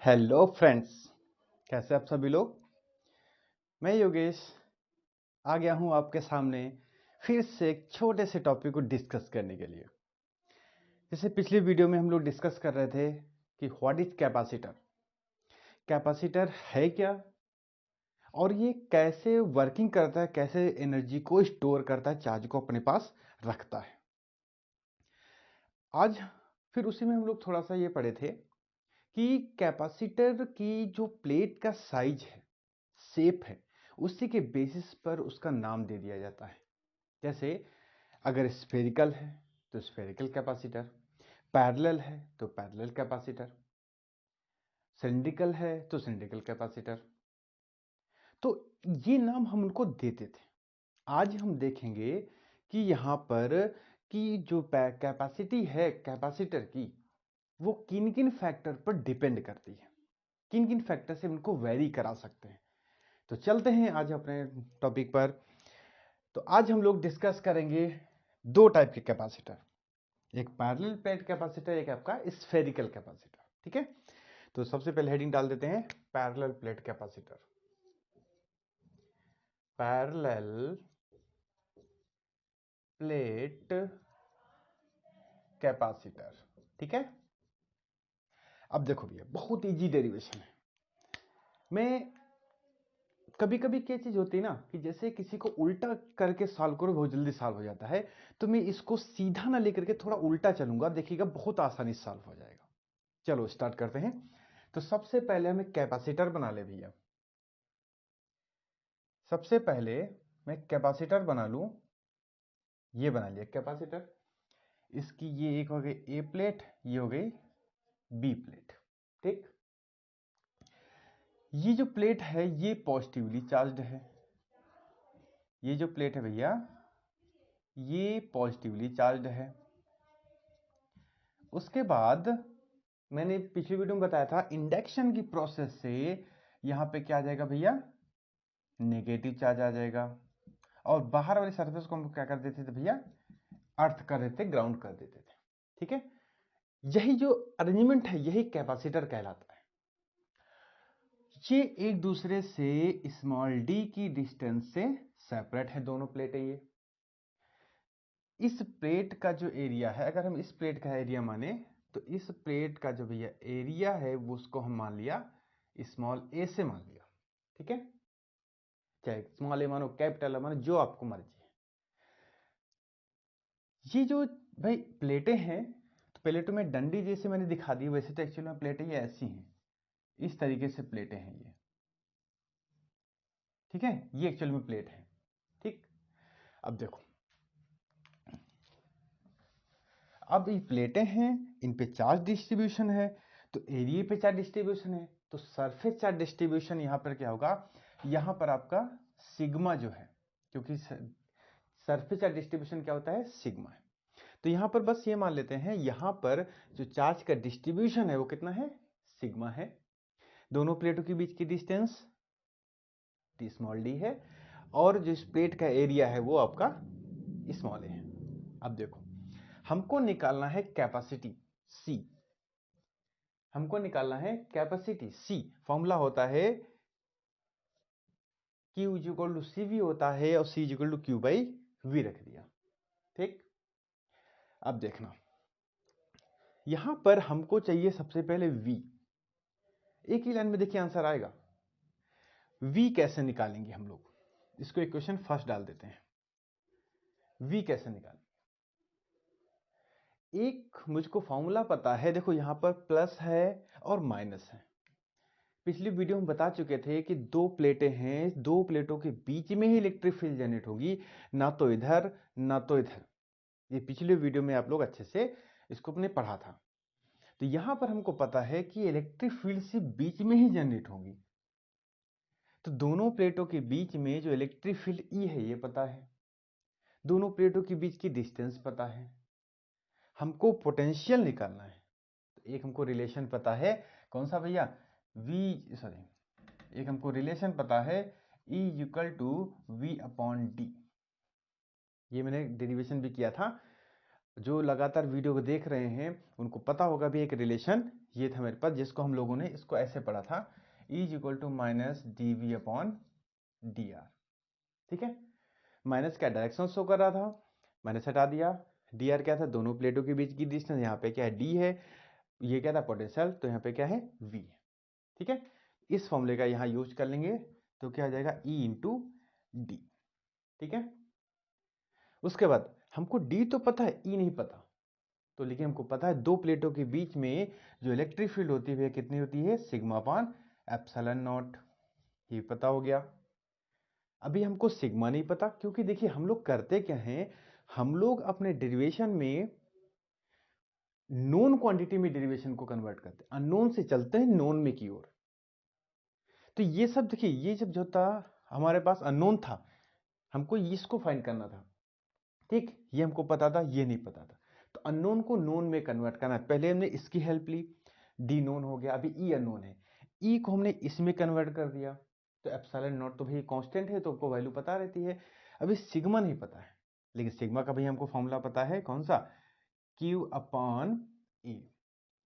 Hello friends, कैसे आप सभी लोग। मैं योगेश आ गया हूं आपके सामने फिर से एक छोटे से टॉपिक को डिस्कस करने के लिए। जैसे पिछली वीडियो में हम लोग डिस्कस कर रहे थे कि व्हाट इज कैपेसिटर, कैपेसिटर है क्या और ये कैसे वर्किंग करता है, कैसे एनर्जी को स्टोर करता है, चार्ज को अपने पास रखता है। आज फिर उसी में हम लोग थोड़ा सा ये पढ़े थे कि कैपेसिटर की जो प्लेट का साइज है, शेप है, उसी के बेसिस पर उसका नाम दे दिया जाता है। जैसे अगर स्फेरिकल है तो स्फेरिकल कैपेसिटर, पैरेलल है तो पैरेलल कैपेसिटर, सिलिंड्रिकल है तो सिलिंड्रिकल कैपेसिटर। तो ये नाम हम उनको देते थे। आज हम देखेंगे कि यहाँ पर कि जो कैपेसिटी है कैपेसिटर की, वो किन किन फैक्टर पर डिपेंड करती है, किन किन फैक्टर से उनको वेरी करा सकते हैं। तो चलते हैं आज अपने टॉपिक पर। तो आज हम लोग डिस्कस करेंगे दो टाइप के कैपेसिटर, एक पैरेलल प्लेट कैपेसिटर, एक आपका स्फेरिकल कैपेसिटर। ठीक है, तो सबसे पहले हेडिंग डाल देते हैं parallel plate capacitor. Parallel plate capacitor, ठीक है। अब देखो भैया, बहुत इजी डेरिवेशन है। मैं कभी कभी क्या चीज होती है ना कि जैसे किसी को उल्टा करके सॉल्व करो बहुत जल्दी सॉल्व हो जाता है, तो मैं इसको सीधा ना लेकर के थोड़ा उल्टा चलूंगा, देखिएगा बहुत आसानी से सॉल्व हो जाएगा। चलो स्टार्ट करते हैं। तो सबसे पहले हमें कैपेसिटर बना ले भैया। सबसे पहले मैं कैपेसिटर बना लूं। ये बना लिया कैपेसिटर। इसकी ये एक हो गई ए प्लेट, ये हो गई बी प्लेट। ठीक, ये जो प्लेट है ये पॉजिटिवली चार्ज्ड है। ये जो प्लेट है भैया ये पॉजिटिवली चार्ज्ड है। उसके बाद मैंने पिछली वीडियो में बताया था इंडक्शन की प्रोसेस से यहां पे क्या आ जाएगा भैया, नेगेटिव चार्ज आ जाएगा। और बाहर वाली सरफेस को हम क्या कर देते थे भैया, अर्थ कर देते, ग्राउंड कर देते थे। ठीक है, यही जो अरेंजमेंट है यही कैपेसिटर कहलाता है। ये एक दूसरे से स्मॉल डी की डिस्टेंस से सेपरेट है, दोनों प्लेटें। ये इस प्लेट का जो एरिया है, अगर हम इस प्लेट का एरिया माने तो इस प्लेट का जो भैया एरिया है वो उसको हम मान लिया स्मॉल ए से मान लिया। ठीक है, चाहे स्मॉल ए मानो कैपिटल ए मानो, जो आपको मर्जी है। ये जो भाई प्लेटें हैं, तो प्लेटों में डंडी जैसे मैंने दिखा दी, वैसे तो एक्चुअली में प्लेटें ये ऐसी हैं, इस तरीके से प्लेटें हैं ये। ठीक है, ये एक्चुअल में प्लेट है। ठीक, अब देखो, अब ये प्लेटें हैं, इन पे चार्ज डिस्ट्रीब्यूशन है, तो एरिया पे चार्ज डिस्ट्रीब्यूशन है, तो सरफेस चार्ज डिस्ट्रीब्यूशन यहां पर क्या होगा, यहां पर आपका सिग्मा जो है, क्योंकि सरफेस चार्ज डिस्ट्रीब्यूशन क्या होता है, सिग्मा है। तो यहां पर बस ये मान लेते हैं यहां पर जो चार्ज का डिस्ट्रीब्यूशन है वो कितना है, सिग्मा है। दोनों प्लेटों के बीच की डिस्टेंस टी स्मॉल डी है, और जो इस प्लेट का एरिया है वो आपका स्मॉल ए है। अब देखो, हमको निकालना है कैपेसिटी सी। हमको निकालना है कैपेसिटी सी। फॉर्मूला होता है Q equal to C V होता है, और C equal to Q by V रख दिया। ठीक, अब देखना यहां पर हमको चाहिए सबसे पहले V। एक ही लाइन में देखिए आंसर आएगा। V कैसे निकालेंगे हम लोग, इसको इक्वेशन फर्स्ट डाल देते हैं। V कैसे निकालेंगे, एक मुझको फॉर्मूला पता है, देखो यहां पर प्लस है और माइनस है। पिछली वीडियो में बता चुके थे कि दो प्लेटें हैं, दो प्लेटों के बीच में ही इलेक्ट्रिक फील्ड जनरेट होगी, ना तो इधर ना तो इधर। ये पिछले वीडियो में आप लोग अच्छे से इसको अपने पढ़ा था। तो यहां पर हमको पता है कि इलेक्ट्रिक फील्ड से बीच में ही जनरेट होगी, तो दोनों प्लेटों के बीच में जो इलेक्ट्रिक फील्ड ई है ये पता है, दोनों प्लेटों के बीच की डिस्टेंस पता है, हमको पोटेंशियल निकालना है। तो एक हमको रिलेशन पता है, कौन सा भैया, एक हमको रिलेशन पता है E equal to V upon D. ये मैंने डेरिवेशन भी किया था, जो लगातार वीडियो को देख रहे हैं उनको पता होगा भी एक रिलेशन ये था मेरे पास, जिसको हम लोगों ने इसको ऐसे पढ़ा था, E is equal to minus d V upon d r. ठीक है, माइनस क्या डायरेक्शन शो कर रहा था, माइनस हटा दिया, डी आर क्या था, दोनों प्लेटों के बीच की डिस्टेंस, यहाँ पे क्या है डी है, ये क्या था पोटेंशियल, तो यहाँ पे क्या है वी है। ठीक है, इस फॉर्मूले का यहाँ यूज कर लेंगे तो क्या आ जाएगा E इंटू डी। ठीक है, उसके बाद हमको डी तो पता है, E नहीं पता, तो लेकिन हमको पता है दो प्लेटों के बीच में जो इलेक्ट्रिक फील्ड होती है कितनी होती है, सिग्मा अपान एप्सिलॉन नॉट, ये पता हो गया। अभी हमको सिग्मा नहीं पता, क्योंकि देखिए हम लोग करते क्या हैं, हम लोग अपने डेरिवेशन में नोन क्वांटिटी में डेरिवेशन को कन्वर्ट करते हैं, अननोन से चलते हैं नोन में की ओर। तो ये सब देखिए, ये जब जो था हमारे पास अननोन था, हमको इसको फाइंड करना था। ठीक, ये हमको पता था, ये नहीं पता था, तो अननोन को नोन में कन्वर्ट करना है। पहले हमने इसकी हेल्प ली, डी नोन हो गया, अभी ई अननोन है, ई को हमने इसमें कन्वर्ट कर दिया, तो एप्सिलॉन नॉट तो भाई कांस्टेंट है तो आपको वैल्यू पता रहती है। अभी सिग्मा नहीं पता है, लेकिन सिग्मा का भाई हमको फॉर्मूला पता है, कौन सा, क्यू अपॉन ए,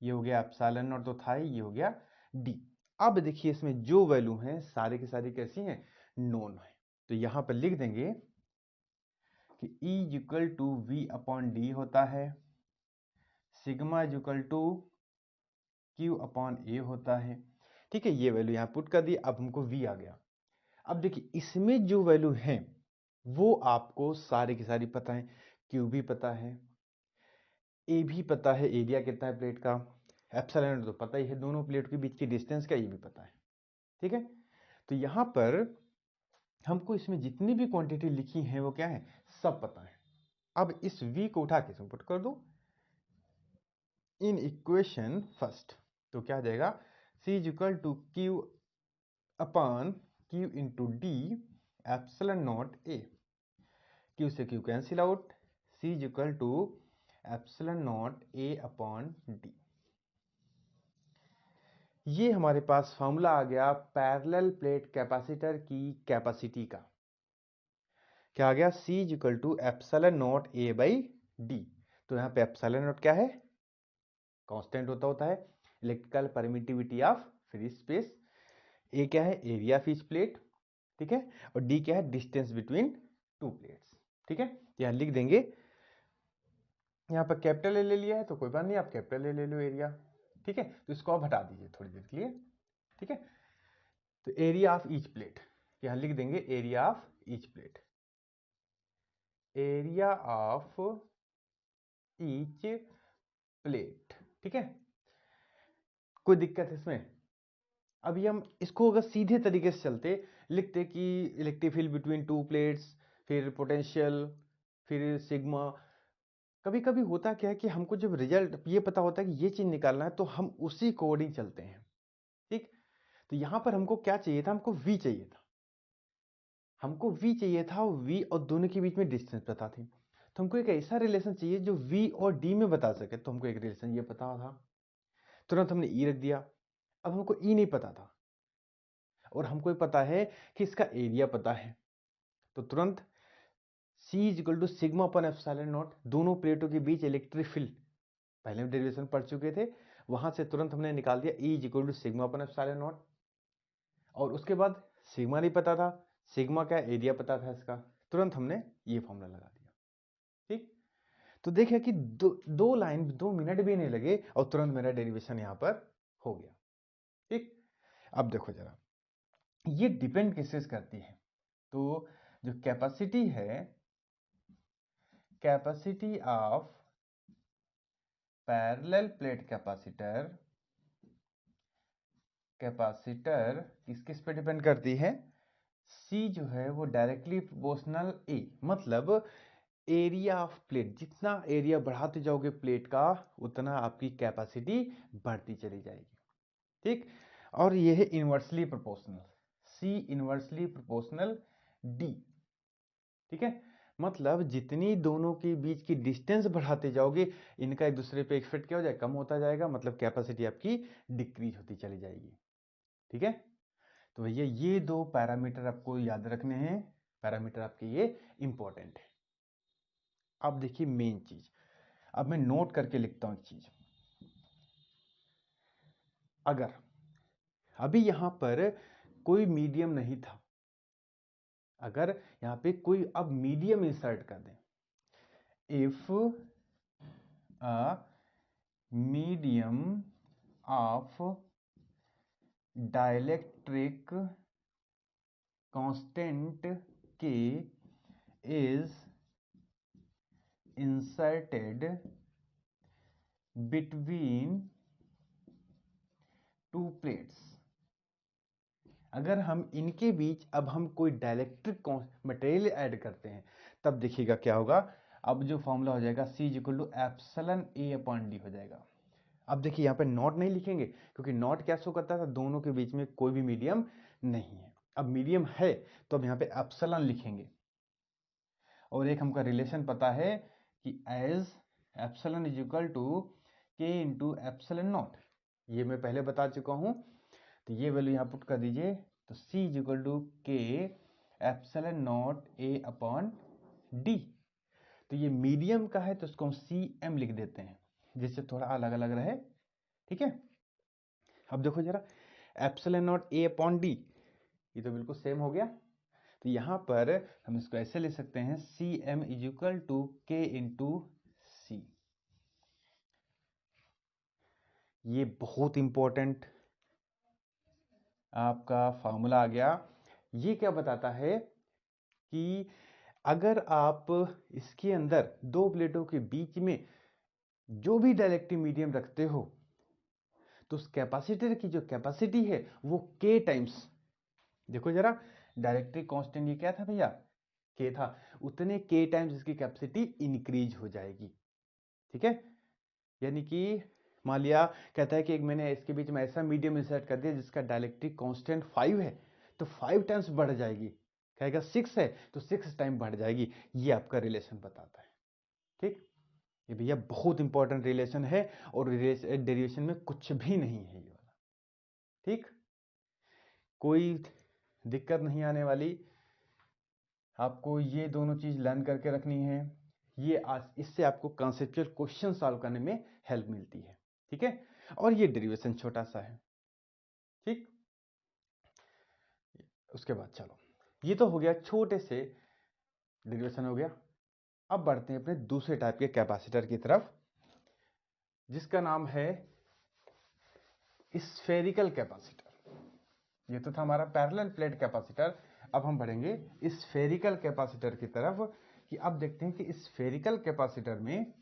ये हो गया एप्सिलॉन नॉट तो था ही, ये हो गया डी। अब देखिए इसमें जो वैल्यू है सारी की सारी कैसी हैं, नोन है, तो यहां पर लिख देंगे कि E equal to V upon D होता है, sigma equal to Q upon A होता है। ठीक है, ये वैल्यू यहाँ पुट कर दी, अब हमको V आ गया। अब देखिए इसमें जो वैल्यू है वो आपको सारी की सारी पता है, क्यू भी पता है, ए भी पता है, एरिया कितना है प्लेट का, एप्सिलॉन तो पता ही है, दोनों प्लेट के बीच की डिस्टेंस का ये भी पता है। ठीक है, तो यहाँ पर हमको इसमें जितनी भी क्वांटिटी लिखी है वो क्या है, सब पता है। अब इस V को उठा के इसमें पुट कर दो इन इक्वेशन फर्स्ट, तो क्या आ जाएगा, C is equal to Q upon Q into D epsilon naught A, Q से Q cancel out, C is equal to epsilon naught A upon D. ये हमारे पास फॉर्मूला आ गया पैरेलल प्लेट कैपेसिटर की कैपेसिटी का, क्या आ गया, C is equal to epsilon naught A by D. तो यहाँ पे एप्सिलॉन नॉट क्या है, कांस्टेंट होता है, electrical permittivity of free space, A क्या है, एरिया ऑफ ईच प्लेट, ठीक है, और डी क्या है, डिस्टेंस बिटवीन टू प्लेट्स। ठीक है, यहाँ लिख देंगे, यहाँ पर कैपिटल ए ले लिया है तो कोई बात नहीं, आप कैपिटल ए ले लो एरिया। ठीक है, तो इसको आप हटा दीजिए थोड़ी देर के लिए। ठीक है, तो एरिया ऑफ ईच प्लेट, यहाँ लिख देंगे area of each plate, area of each plate. ठीक है, कोई दिक्कत है इसमें? अभी हम इसको अगर सीधे तरीके से चलते, लिखते कि electric field between two plates, फिर पोटेंशियल, फिर सिग्मा। कभी कभी होता क्या है कि हमको जब रिजल्ट ये पता होता है कि ये चीज निकालना है तो हम उसी कोडिंग चलते हैं। ठीक, तो यहां पर हमको क्या चाहिए था, हमको V चाहिए था, हमको V चाहिए था, और V और दोनों के बीच में डिस्टेंस पता थी, तो हमको एक ऐसा रिलेशन चाहिए जो V और D में बता सके। तो हमको एक रिलेशन ये पता था, तुरंत हमने E रख दिया। अब हमको E नहीं पता था और हमको पता है कि इसका एरिया पता है, तो तुरंत C is equal to sigma upon epsilon naught, दोनों प्लेटों के बीच इलेक्ट्रिक फील्ड पहले हम डेरिवेशन पढ़ चुके थे, वहां से तुरंत हमने निकाल दिया E is equal to sigma upon epsilon naught. और उसके बाद सिग्मा नहीं पता था, सिग्मा क्या एरिया पता था इसका, तुरंत हमने ये फॉर्मूला लगा दिया। ठीक, तो देखिए कि दो लाइन 2 मिनट भी नहीं लगे और तुरंत मेरा डेरिवेशन यहां पर हो गया। ठीक, अब देखो जरा, ये डिपेंड किससे करती है, तो जो कैपेसिटी है, capacity of parallel plate capacitor, capacitor किस किस पे डिपेंड करती है, C जो है वो डायरेक्टली प्रोपोर्शनल A, मतलब एरिया ऑफ प्लेट, जितना एरिया बढ़ाते जाओगे प्लेट का उतना आपकी कैपेसिटी बढ़ती चली जाएगी। ठीक, और ये है inversely proportional, C inversely proportional D। ठीक है, मतलब जितनी दोनों के बीच की डिस्टेंस बढ़ाते जाओगे, इनका एक दूसरे पे इफेक्ट क्या हो जाएगा, कम होता जाएगा, मतलब कैपेसिटी आपकी डिक्रीज होती चली जाएगी। ठीक है, तो भैया ये दो पैरामीटर आपको याद रखने हैं, पैरामीटर आपके ये इंपॉर्टेंट है। अब देखिए मेन चीज, अब मैं नोट करके लिखता हूँ एक चीज। अगर अभी यहां पर कोई मीडियम नहीं था, अगर यहां पे कोई अब मीडियम इंसर्ट कर दें, if a medium of dielectric constant K is inserted between two plates, अगर हम इनके बीच अब हम कोई डाइलेक्ट्रिक मटेरियल ऐड करते हैं, तब देखिएगा क्या होगा। अब जो फॉर्मूला हो जाएगा C equal to epsilon A upon D हो जाएगा। अब देखिए यहाँ पे नॉट नहीं लिखेंगे, क्योंकि नॉट क्या शो करता था, दोनों के बीच में कोई भी मीडियम नहीं है। अब मीडियम है तो अब यहाँ पे एप्सिलॉन लिखेंगे, और एक हमका रिलेशन पता है कि as epsilon is equal to K into epsilon naught, ये मैं पहले बता चुका हूँ। तो ये वैल्यू यहाँ पुट कर दीजिए, तो C is equal to K epsilon naught A upon D। तो ये मीडियम का है तो इसको हम CM लिख देते हैं, जिससे थोड़ा अलग अलग रहे, ठीक है। अब देखो जरा, epsilon naught A upon D, ये तो बिल्कुल सेम हो गया। तो यहां पर हम इसको ऐसे ले सकते हैं, CM is equal to K into C। ये बहुत इंपॉर्टेंट आपका फॉर्मूला आ गया। ये क्या बताता है कि अगर आप इसके अंदर दो प्लेटों के बीच में जो भी डाइलेक्ट्रिक मीडियम रखते हो, तो उस कैपेसिटर की जो कैपेसिटी है वो K टाइम्स, देखो जरा, डाइलेक्ट्रिक कांस्टेंट ये क्या था भैया, K था, उतने K टाइम्स इसकी कैपेसिटी इंक्रीज हो जाएगी, ठीक है। यानी कि मान लिया कहता है कि एक मैंने इसके बीच में ऐसा मीडियम इंसर्ट कर दिया जिसका डाइलेक्ट्रिक कांस्टेंट 5 है, तो 5 टाइम्स बढ़ जाएगी। कहेगा 6 है तो 6 टाइम बढ़ जाएगी। ये आपका रिलेशन बताता है, ठीक। ये भैया बहुत इंपॉर्टेंट रिलेशन है, और डेरिवेशन में कुछ भी नहीं है ये वाला, ठीक। कोई दिक्कत नहीं आने वाली। आपको ये दोनों चीज लर्न करके रखनी है। ये आज इससे आपको कॉन्सेप्चुअल क्वेश्चन सॉल्व करने में हेल्प मिलती है, ठीक है। और ये डेरिवेशन छोटा सा है, ठीक। उसके बाद चलो, ये तो हो गया छोटे से डेरिवेशन हो गया। अब बढ़ते हैं अपने दूसरे टाइप के कैपेसिटर की तरफ, जिसका नाम है स्फेरिकल कैपेसिटर। ये तो था हमारा पैरेलल प्लेट कैपेसिटर। अब हम बढ़ेंगे स्फेरिकल कैपेसिटर की तरफ, कि अब देखते हैं कि स्फेरिकल कैपेसिटर में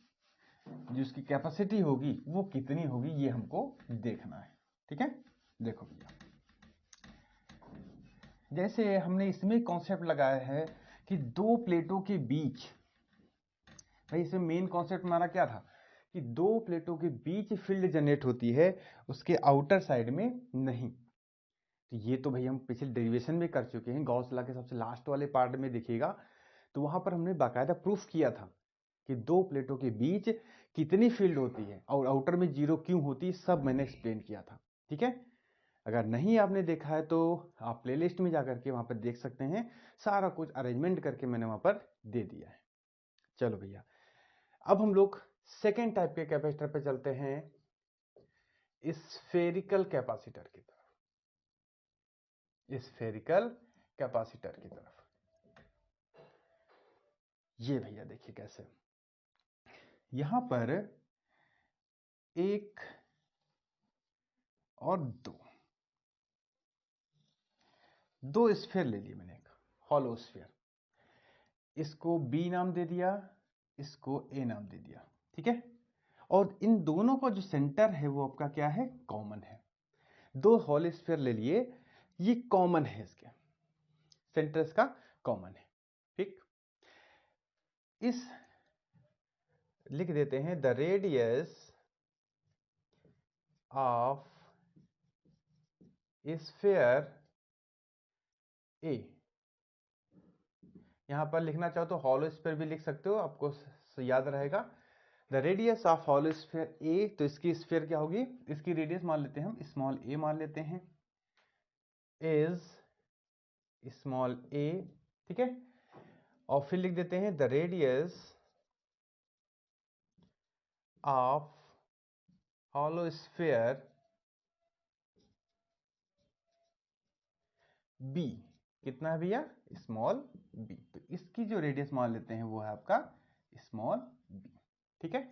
जो इसकी कैपेसिटी होगी वो कितनी होगी, ये हमको देखना है, ठीक है। देखो भैया, जैसे हमने इसमें कॉन्सेप्ट लगाया है कि दो प्लेटों के बीच, भाई इसमें मेन कॉन्सेप्ट हमारा क्या था कि दो प्लेटों के बीच फील्ड जनरेट होती है, उसके आउटर साइड में नहीं। तो ये तो भाई हम पिछले डेरिवेशन में कर चुके हैं, गॉस लॉ के सबसे लास्ट वाले पार्ट में देखिएगा, तो वहां पर हमने बाकायदा प्रूफ किया था कि दो प्लेटों के बीच कितनी फील्ड होती है और आउटर में जीरो क्यों होती है, सब मैंने एक्सप्लेन किया था, ठीक है। अगर नहीं आपने देखा है तो आप प्लेलिस्ट में जाकर के वहां पर देख सकते हैं, सारा कुछ अरेंजमेंट करके मैंने वहां पर दे दिया है। चलो भैया, अब हम लोग सेकेंड टाइप के कैपेसिटर पे चलते हैं, स्फेरिकल कैपेसिटर की तरफ। स्फेरिकल कैपेसिटर की तरफ ये भैया देखिए कैसे, यहां पर एक और दो स्फीयर ले लिए मैंने, एक हॉलो स्फीयर, इसको B नाम दे दिया, इसको A नाम दे दिया, ठीक है। और इन दोनों का जो सेंटर है वो आपका क्या है, कॉमन है। दो हॉलो स्फीयर ले लिए, ये कॉमन है, इसके सेंटर इसका कॉमन है, ठीक। इस लिख देते हैं the radius of sphere A। यहां पर लिखना चाहो तो हॉलो स्फीयर भी लिख सकते हो, आपको याद रहेगा। The radius of hollow sphere A, तो इसकी स्फीयर क्या होगी, इसकी रेडियस मान लेते हैं हम स्मॉल a मान लेते हैं, इज स्मॉल a, ठीक है। और फिर लिख देते हैं the radius of hollow sphere b कितना है भैया, स्मॉल बी। तो इसकी जो रेडियस मान लेते हैं वो है आपका स्मॉल बी। ठीक है,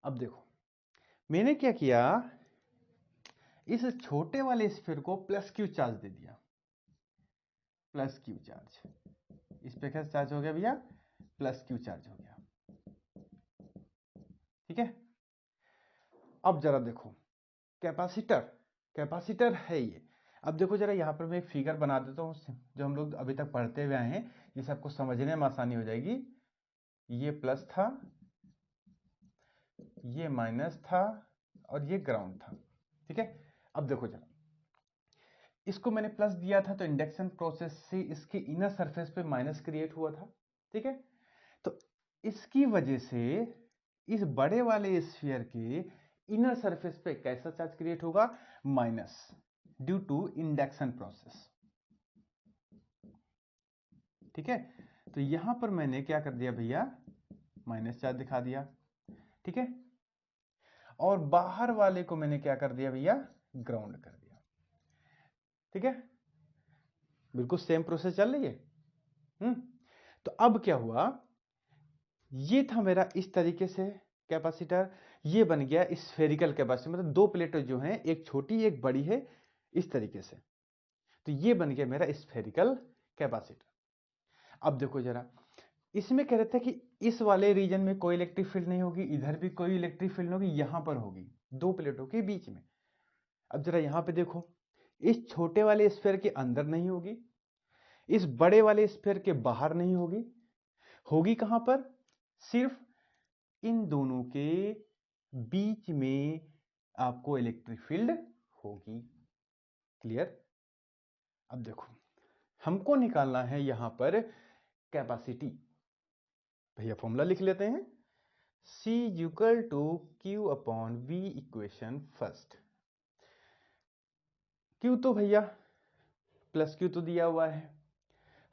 अब देखो मैंने क्या किया, इस छोटे वाले स्फीयर को प्लस क्यू चार्ज दे दिया, प्लस क्यू चार्ज। इस पे क्या चार्ज हो गया भैया, प्लस क्यू चार्ज हो गया। ठीक है, अब जरा देखो कैपेसिटर, कैपेसिटर है ये। अब देखो जरा यहाँ पर मैं एक फिगर बना देता हूँ जो हम लोग अभी तक पढ़ते हुए आए हैं, जिससे आपको समझने में आसानी हो जाएगी। ये प्लस था, ये माइनस था और ये ग्राउंड था। ठीक है, अब देखो जरा, इसको मैंने प्लस दिया था तो इंडक्शन प्रोसेस से इसके इनर सरफेस पे माइनस क्रिएट हुआ था। ठीक है, तो इसकी वजह से इस बड़े वाले स्फीयर के इनर सरफेस पे कैसा चार्ज क्रिएट होगा, minus, due to induction process. ठीक है, तो यहां पर मैंने क्या कर दिया भैया, माइनस चार्ज दिखा दिया। ठीक है, और बाहर वाले को मैंने क्या कर दिया भैया, ग्राउंड कर दिया। ठीक है, बिल्कुल सेम प्रोसेस चल रही है। तो अब क्या हुआ, ये था मेरा इस तरीके से कैपेसिटर, ये बन गया स्फेरिकल कैपेसिटर, मतलब दो प्लेटें जो हैं, एक छोटी एक बड़ी है, इस तरीके से। तो ये बन गया मेरा स्फेरिकल कैपेसिटर। अब देखो जरा, इसमें कह रहे थे कि इस वाले रीजन में कोई इलेक्ट्रिक फील्ड नहीं होगी, इधर भी कोई इलेक्ट्रिक फील्ड नहीं होगी, यहां पर होगी दो प्लेटों के बीच में। अब जरा यहां पे देखो, इस छोटे वाले स्फीयर के अंदर नहीं होगी, इस बड़े वाले स्फीयर के बाहर नहीं होगी, होगी कहां पर, सिर्फ इन दोनों के बीच में आपको इलेक्ट्रिक फील्ड होगी। क्लियर। अब देखो हमको निकालना है यहां पर कैपेसिटी। भैया फॉर्मूला लिख लेते हैं, C equal to Q upon V equation first. Q तो भैया प्लस Q तो दिया हुआ है,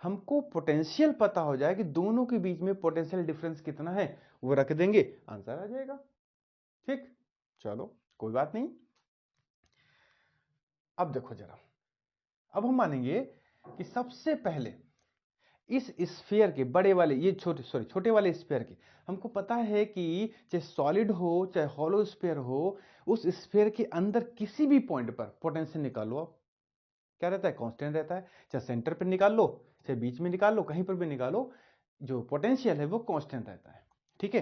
हमको पोटेंशियल पता हो जाए कि दोनों के बीच में पोटेंशियल डिफरेंस कितना है, वो रख देंगे, आंसर आ जाएगा। ठीक, चलो कोई बात नहीं। अब देखो जरा, अब हम मानेंगे कि सबसे पहले इस स्फीयर के बड़े वाले, ये छोटे वाले स्फीयर के, हमको पता है कि चाहे सॉलिड हो चाहे हॉलो स्फीयर हो, उस स्फीयर के अंदर किसी भी पॉइंट पर पोटेंशियल निकालो आप, क्या रहता है, कांस्टेंट रहता है। चाहे सेंटर पर निकाल लो, चाहे बीच में निकाल लो, कहीं पर भी निकालो, जो पोटेंशियल है वो कांस्टेंट रहता है। ठीक है,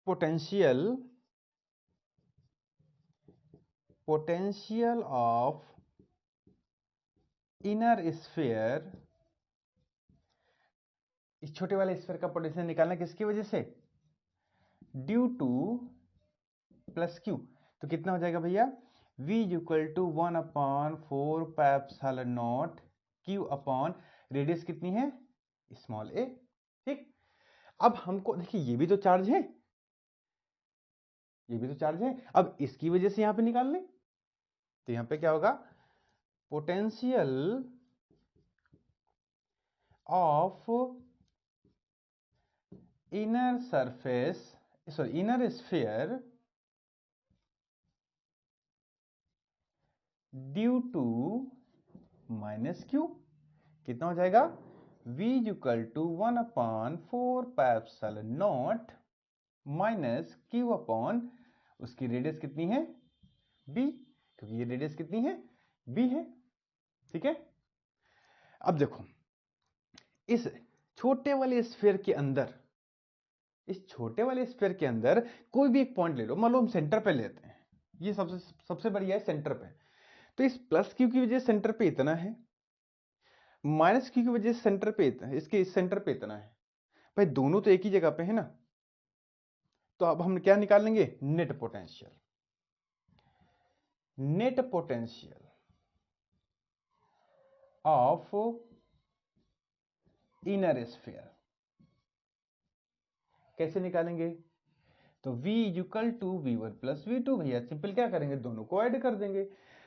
potential, potential of inner sphere, इस छोटे वाले स्फीयर का पोटेंशियल निकालना किसकी वजह से, ड्यू टू प्लस क्यू। तो कितना हो जाएगा भैया, V equal to 1/4 Q upon radius कितनी है, स्मॉल a। ठीक, अब हमको देखिए ये भी तो चार्ज है, ये भी तो चार्ज है, अब इसकी वजह से यहां पे निकाल लें, तो यहां पे क्या होगा, potential of inner surface, sorry inner sphere due to minus q, कितना हो जाएगा, V equal to 1/4 minus q upon, उसकी रेडियस कितनी है, B, क्योंकि ये रेडियस कितनी है, B है। ठीक है, अब देखो इस छोटे वाले स्फीयर के अंदर, इस छोटे वाले स्फीयर के अंदर कोई भी एक पॉइंट ले लो, मान लो हम सेंटर पे लेते हैं, ये सबसे सबसे बढ़िया है सेंटर पे। तो इस प्लस क्यू की वजह से सेंटर पे इतना है, माइनस क्यू की वजह से सेंटर पे इतना है, इसके इस सेंटर पे इतना है, भाई दोनों तो एक ही जगह पे है ना। तो अब हम क्या निकालेंगे, net potential, net potential of inner sphere कैसे निकालेंगे, तो V equal to V1 plus V2, भैया सिंपल क्या करेंगे, दोनों को ऐड कर देंगे।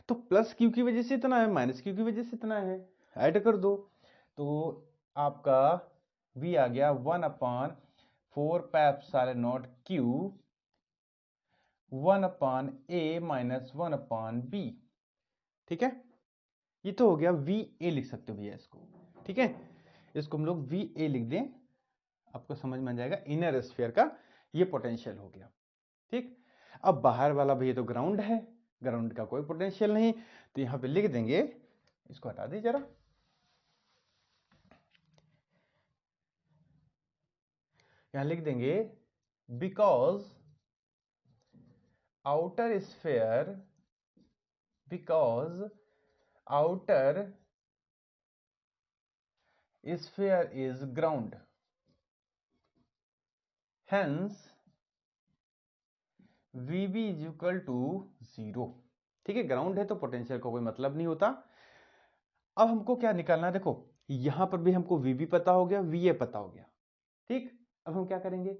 तो प्लस क्यू की वजह से इतना है, माइनस क्यू की वजह से इतना है, ऐड कर दो, तो आपका V आ गया 1/4 4 pi epsilon not Q 1/a minus 1/b। ठीक है, ये तो हो गया वी ए, लिख सकते हो भैया इसको। ठीक है, इसको हम लोग वी ए लिख दें, आपको समझ में आ जाएगा। इनर स्फीयर का ये पोटेंशियल हो गया। ठीक, अब बाहर वाला भैया तो ग्राउंड है, ग्राउंड का कोई पोटेंशियल नहीं, तो यहां पे लिख देंगे, इसको हटा दीजिए जरा, यहां लिख देंगे because outer sphere, because outer sphere is ground, hence VB is equal to 0। ठीक है, ग्राउंड है तो पोटेंशियल का कोई मतलब नहीं होता। अब हमको क्या निकालना है, देखो यहां पर भी हमको VB पता हो गया, VA पता हो गया। ठीक, अब हम क्या करेंगे,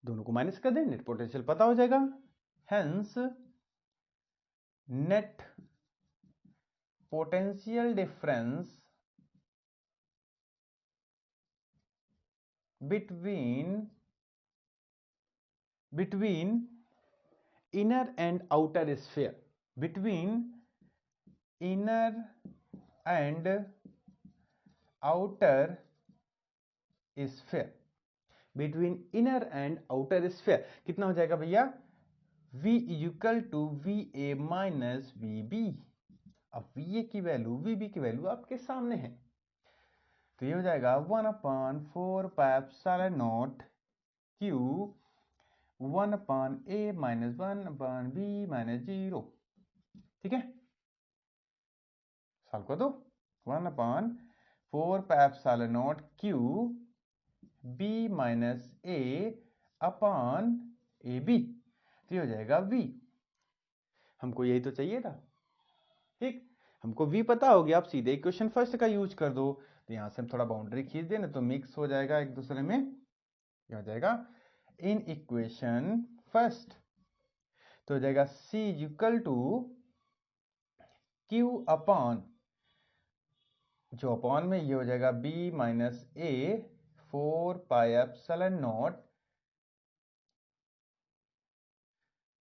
दोनों को माइनस कर दें, नेट पोटेंशियल पता हो जाएगा। Hence net potential difference between inner and outer sphere, between inner and outer sphere, between inner and outer sphere कितना हो जाएगा भैया, V equal to VA minus VB। अब VA की वैल्यू VB की वैल्यू आपके सामने है, तो ये हो जाएगा 1/4 pi epsilon naught Q 1/a minus 1/b minus 0। ठीक है, सॉल्व कर दो, 1/4 pi epsilon naught Q b minus a upon a b, तो ये हो जाएगा v। हमको यही तो चाहिए था। ठीक, हमको v पता हो गया, आप सीधे इक्वेशन फर्स्ट का यूज कर दो, तो यहां से हम थोड़ा बाउंड्री खींच दें ना, तो मिक्स हो जाएगा एक दूसरे में। क्या हो जाएगा, इन इक्वेशन फर्स्ट तो हो जाएगा c equal to q upon, जो अपॉन में ये हो जाएगा b minus a 4 pi epsilon naught,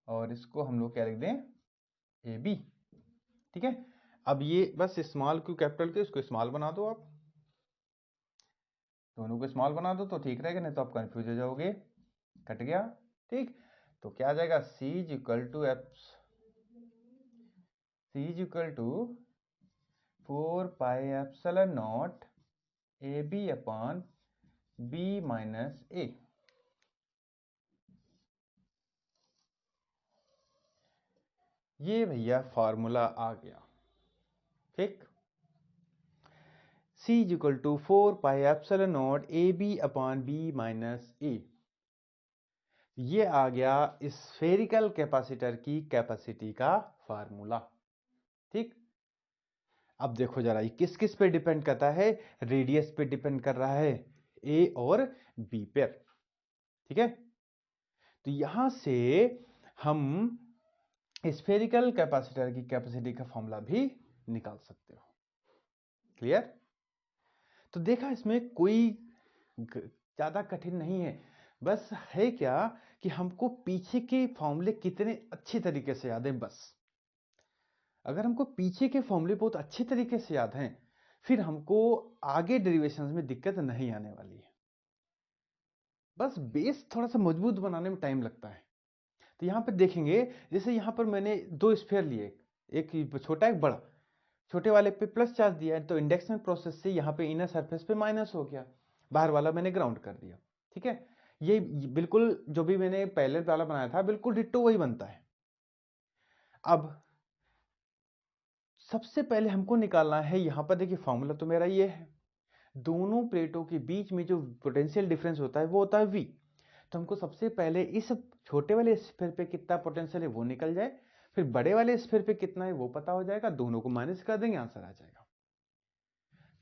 और इसको हम लोग क्या लिख दें, ए बी। ठीक है, अब ये बस स्मॉल क्यू कैपिटल के, इसको स्मॉल बना दो, आप दोनों को स्मॉल बना दो तो ठीक रहेगा, नहीं तो आप कंफ्यूज हो जाओगे। कट गया। ठीक, तो क्या आ जाएगा, c is equal to 4 pi epsilon naught a b upon b minus a। ये भैया फॉर्मूला आ गया। ठीक, c is equal to 4 pi epsilon naught a b upon b minus a। ये आ गया स्फेरिकल कैपेसिटर की कैपेसिटी का फार्मूला। ठीक, अब देखो जरा, ये किस किस पे डिपेंड करता है, रेडियस पे डिपेंड कर रहा है, ए और बी पे। ठीक है, तो यहां से हम स्फेरिकल कैपेसिटर की कैपेसिटी का फॉर्मूला भी निकाल सकते हो। क्लियर, तो देखा इसमें कोई ज्यादा कठिन नहीं है, बस है क्या कि हमको पीछे के फॉर्मूले कितने अच्छे तरीके से याद है। बस अगर हमको पीछे के फॉर्मूले बहुत अच्छे तरीके से याद हैं, फिर हमको आगे डेरिवेशंस में दिक्कत नहीं आने वाली है। बस बेस थोड़ा सा मजबूत बनाने में टाइम लगता है। तो यहां पर देखेंगे, जैसे यहां पर मैंने दो स्फीयर लिए, एक छोटा एक बड़ा, छोटे वाले पे प्लस चार्ज दिया है, तो इंडक्शन प्रोसेस से यहाँ पे इनर सरफेस पे माइनस हो गया, बाहर वाला मैंने ग्राउंड कर दिया। ठीक है, ये बिल्कुल जो भी मैंने पहले वाला बनाया था बिल्कुल डिट्टो वही बनता है। अब सबसे पहले हमको निकालना है, यहां पर देखिए फॉर्मूला तो मेरा ये है, दोनों प्लेटों के बीच में जो पोटेंशियल डिफरेंस होता है वो होता है V। तो हमको सबसे पहले इस छोटे वाले स्फीयर पे कितना पोटेंशियल है वो निकल जाए, फिर बड़े वाले स्फीयर पे कितना है वो पता हो जाएगा, दोनों को माइनस कर देंगे, आंसर आ जाएगा।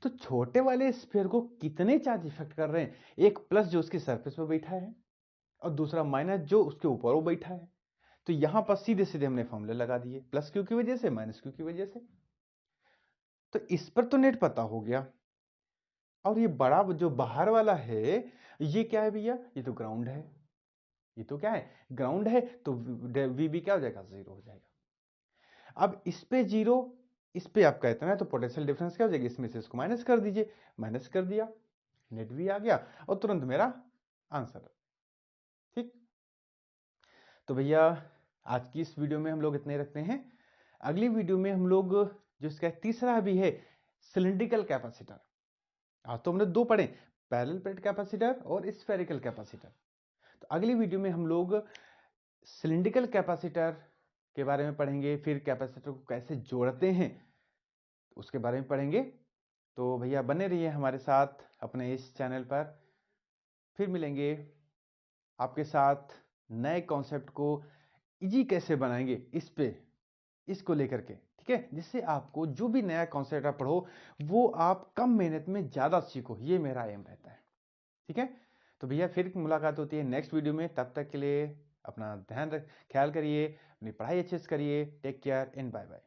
तो छोटे वाले स्फीयर को कितने चार्ज इफेक्ट कर रहे हैं, एक प्लस जो उसकी सरफेस पे बैठा है और दूसरा माइनस जो उसके ऊपर वो बैठा है। तो यहां पर सीधे सीधे हमने फॉर्मूले लगा दिए, प्लस क्यू की वजह से माइनस क्यू की वजह से। तो इस पर तो नेट पता हो गया, और ये बड़ा जो बाहर वाला है, ये क्या है भैया? ये तो ग्राउंड है। ये तो क्या है? ग्राउंड है, तो वीबी क्या हो जाएगा? 0 हो जाएगा। अब इस पे 0, इस पे आपका इतना है, तो पोटेंशियल डिफरेंस क्या हो जाएगी? इसमें से इसको माइनस कर दीजिए। माइनस कर दिया, नेट भी आ गया और तुरंत मेरा आंसर। ठीक, तो भैया आज की इस वीडियो में हम लोग इतने रखते हैं। अगली वीडियो में हम लोग जो इसका तीसरा भी है, सिलिंड्रिकल कैपेसिटर। आज तो हमने दो पढ़े, पैरेलल प्लेट कैपेसिटर और स्फेरिकल कैपेसिटर। तो अगली वीडियो में हम लोग सिलिंड्रिकल कैपेसिटर के बारे में पढ़ेंगे, फिर कैपेसिटर को कैसे जोड़ते हैं उसके बारे में पढ़ेंगे। तो भैया बने रहिए हमारे साथ अपने इस चैनल पर। फिर मिलेंगे आपके साथ नए कॉन्सेप्ट को इजी कैसे बनाएंगे इस पे, इसको लेकर के, ठीक है, जिससे आपको जो भी नया कॉन्सेप्ट आप पढ़ो वो आप कम मेहनत में ज्यादा सीखो, ये मेरा एम रहता है। ठीक है, तो भैया फिर मुलाकात होती है नेक्स्ट वीडियो में। तब तक के लिए अपना ध्यान रख, ख्याल करिए, अपनी पढ़ाई अच्छे से करिए। Take care and bye bye.